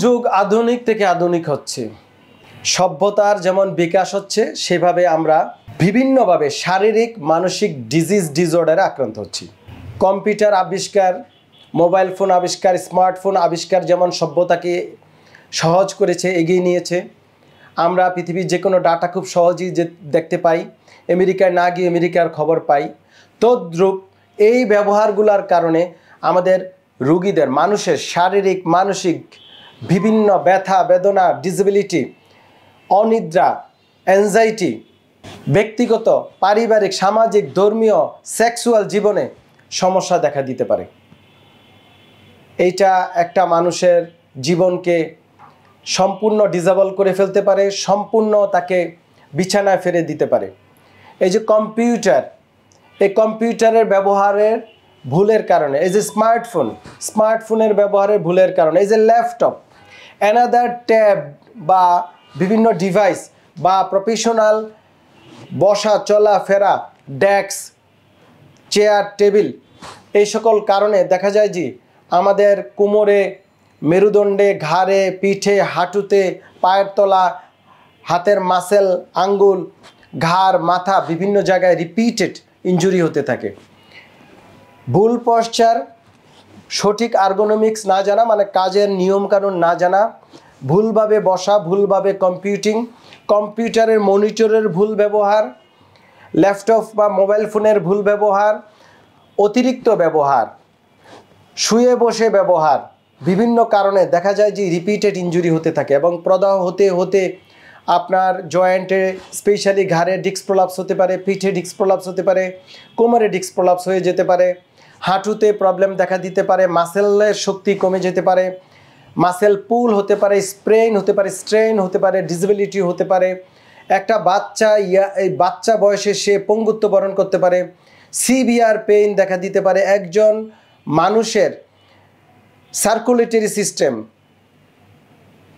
যুগ আধুনিক থেকে আধুনিক হচ্ছে, সভ্যতার যেমন বিকাশ হচ্ছে সেভাবে আমরা বিভিন্নভাবে শারীরিক মানসিক ডিসঅর্ডারে আক্রান্ত হচ্ছি। কম্পিউটার আবিষ্কার, মোবাইল ফোন আবিষ্কার, স্মার্টফোন আবিষ্কার যেমন সভ্যতাকে সহজ করেছে, এগিয়ে নিয়েছে। আমরা পৃথিবীর যে কোনো ডাটা খুব সহজেই দেখতে পাই, আমেরিকায় না গিয়ে আমেরিকার খবর পাই। তদ্রূপ এই ব্যবহারগুলোর কারণে আমাদের রোগীদের মানুষের শারীরিক মানসিক বিভিন্ন ব্যথা বেদনা, ডিসেবিলিটি, অনিদ্রা, অ্যাংজাইটি, ব্যক্তিগত পারিবারিক সামাজিক ধর্মীয় সেক্সুয়াল জীবনে সমস্যা দেখা দিতে পারে। এইটা একটা মানুষের জীবনকে সম্পূর্ণ ডিসেবল করে ফেলতে পারে, সম্পূর্ণ তাকে বিছানায় ফেলে দিতে পারে। এই যে কম্পিউটার, এই কম্পিউটারের ব্যবহারের ভুলের কারণে, এই যে স্মার্টফোনের ব্যবহারের ভুলের কারণে, এই যে ল্যাপটপ, অ্যানাদার ট্যাব বা বিভিন্ন ডিভাইস বা প্রফেশনাল বসা চলা ফেরা, ডেস্ক, চেয়ার, টেবিল, এই সকল কারণে দেখা যায় যে আমাদের কোমরে, মেরুদণ্ডে, ঘাড়ে, পিঠে, হাঁটুতে, পায়ের তলা, হাতের মাসেল, আঙ্গুল, ঘাড়, মাথা বিভিন্ন জায়গায় রিপিটেড ইনজুরি হতে থাকে। ভুল পশ্চার, সঠিক আর্গোনমিক্স না জানা, মানে কাজের নিয়মকানুন না জানা, ভুলভাবে বসা, ভুলভাবে কম্পিউটারের মনিটরের ভুল ব্যবহার, ল্যাপটপ বা মোবাইল ফোনের ভুল ব্যবহার, অতিরিক্ত ব্যবহার, শুয়ে বসে ব্যবহার, বিভিন্ন কারণে দেখা যায় যে রিপিটেড ইনজুরি হতে থাকে এবং প্রদাহ হতে হতে আপনার জয়েন্টে, স্পেশালি ঘাড়ে ডিস্ক প্রলাপস হতে পারে, পিঠে ডিস্ক প্রলাপস হতে পারে, কোমরে ডিস্ক প্রলাপস হয়ে যেতে পারে, হাঁটুতে প্রবলেম দেখা দিতে পারে, মাসেলের শক্তি কমে যেতে পারে, মাসেল পুল হতে পারে, স্প্রেন হতে পারে, স্ট্রেন হতে পারে, ডিসেবিলিটি হতে পারে। একটা বাচ্চা এই বাচ্চা বয়সে সে পঙ্গুত্ব বরণ করতে পারে, সিভিয়ার পেইন দেখা দিতে পারে। একজন মানুষের circulatory system,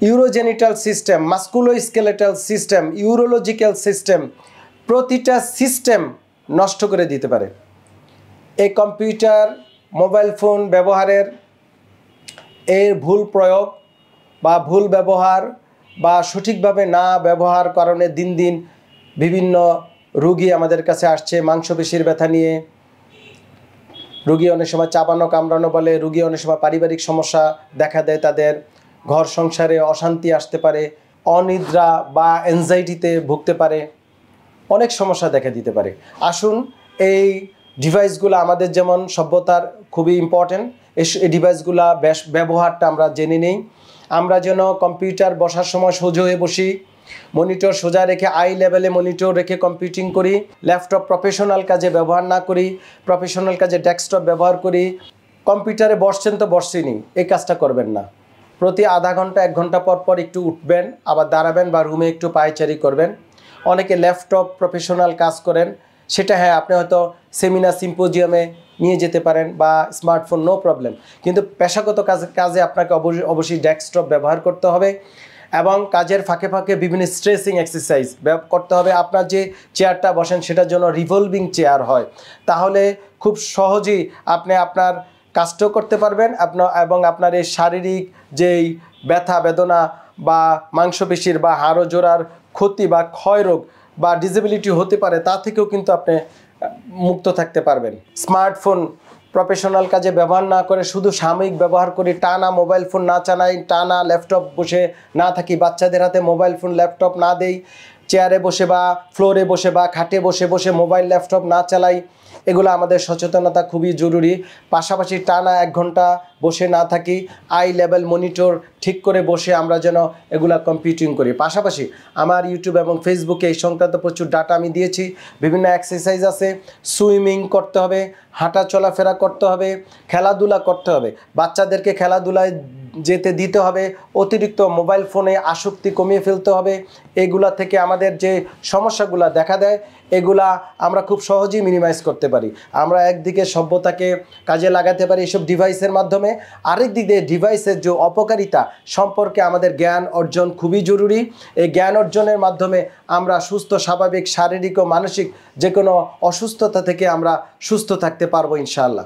urogenital system, musculoskeletal system, urological system, প্রতিটা সিস্টেম নষ্ট করে দিতে পারে। এই কম্পিউটার, মোবাইল ফোন ব্যবহারের এর ভুল প্রয়োগ বা ভুল ব্যবহার বা সঠিকভাবে না ব্যবহার কারণে দিন দিন বিভিন্ন রোগী আমাদের কাছে আসছে মাংসপেশির ব্যথা নিয়ে। রোগী অনেক সময় চাবানো কামড়ানো বলে, রোগী অনেক সময় পারিবারিক সমস্যা দেখা দেয়, তাদের ঘর সংসারে অশান্তি আসতে পারে, অনিদ্রা বা অ্যাংজাইটিতে ভুগতে পারে, অনেক সমস্যা দেখা দিতে পারে। আসুন এই ডিভাইসগুলো আমাদের যেমন সভ্যতার খুবই ইম্পর্টেন্ট, এই ডিভাইসগুলো ব্যবহারটা আমরা জেনে নেই। আমরা যেন কম্পিউটার বসার সময় সোজা হয়ে বসি, মনিটর সোজা রেখে আই লেভেলে মনিটর রেখে কম্পিউটিং করি, ল্যাপটপ প্রফেশনাল কাজে ব্যবহার না করি, প্রফেশনাল কাজে ডেস্কটপ ব্যবহার করি। কম্পিউটারে বসছেন তো বসছেনই, এই কাজটা করবেন না। প্রতি আধা ঘন্টা 1 ঘন্টা পর পর একটু উঠবেন, আবার দাঁড়াবেন বা রুমে একটু পায়চারি করবেন। অনেকে ল্যাপটপ প্রফেশনাল কাজ করেন, সেটা হ্যাঁ আপনি হয়তো সেমিনার সিম্পোজিয়ামে নিয়ে যেতে পারেন বা স্মার্টফোন, নো প্রবলেম, কিন্তু পেশাগত কাজে আপনাকে অবশ্যই ডেস্কটপ ব্যবহার করতে হবে এবং কাজের ফাঁকে ফাঁকে বিভিন্ন স্ট্রেচিং এক্সারসাইজ করতে হবে। আপনার যে চেয়ারটা বসেন সেটার জন্য রিভলভিং চেয়ার হয়, তাহলে খুব সহজেই আপনি আপনার কাজটাও করতে পারবেন এবং আপনার এই শারীরিক যেই ব্যথা বেদনা বা মাংসপেশির বা হাড় জোড়ার ক্ষতি বা ক্ষয়রোগ বা ডিসেবিলিটি হতে পারে, তা থেকেও কিন্তু আপনি মুক্ত থাকতে পারবেন। স্মার্টফোন প্রফেশনাল কাজে ব্যবহার না করে শুধু সাময়িক ব্যবহার করি, টানা মোবাইল ফোন না চালাই, টানা ল্যাপটপ বসে না থাকি, বাচ্চাদের হাতে মোবাইল ফোন ল্যাপটপ না দেই, চেয়ারে বসে বা ফ্লোরে বসে বা খাটে বসে বসে মোবাইল ল্যাপটপ না চালাই, এগুলো আমাদের সচেতনতা খুবই জরুরি। পাশাপাশি টানা 1 ঘন্টা বসে না থাকি, আই লেভেল মনিটর ঠিক করে বসে আমরা যেন এগুলা কম্পিউটিং করি। পাশাপাশি আমার ইউটিউব এবং ফেসবুকে এই সংক্রান্ত প্রচুর ডাটা আমি দিয়েছি, বিভিন্ন এক্সারসাইজ আছে, সুইমিং করতে হবে, হাঁটা চলাফেরা করতে হবে, খেলাধুলা করতে হবে, বাচ্চাদেরকে খেলাধুলায় যেতে দিতে হবে, অতিরিক্ত মোবাইল ফোনে আসক্তি কমিয়ে ফেলতে হবে। এগুলা থেকে আমাদের যে সমস্যাগুলো দেখা দেয় এগুলা আমরা খুব সহজেই মিনিমাইজ করতে পারি। আমরা একদিকে সভ্যতাকে কাজে লাগাতে পারি এসব ডিভাইসের মাধ্যমে, আরেক দিকে ডিভাইসের যে অপকারিতা সম্পর্কে আমাদের জ্ঞান অর্জন খুবই জরুরি। এই জ্ঞান অর্জনের মাধ্যমে আমরা সুস্থ, স্বাভাবিক, শারীরিক ও মানসিক যে কোনো অসুস্থতা থেকে আমরা সুস্থ থাকতে পারবো ইনশাআল্লাহ।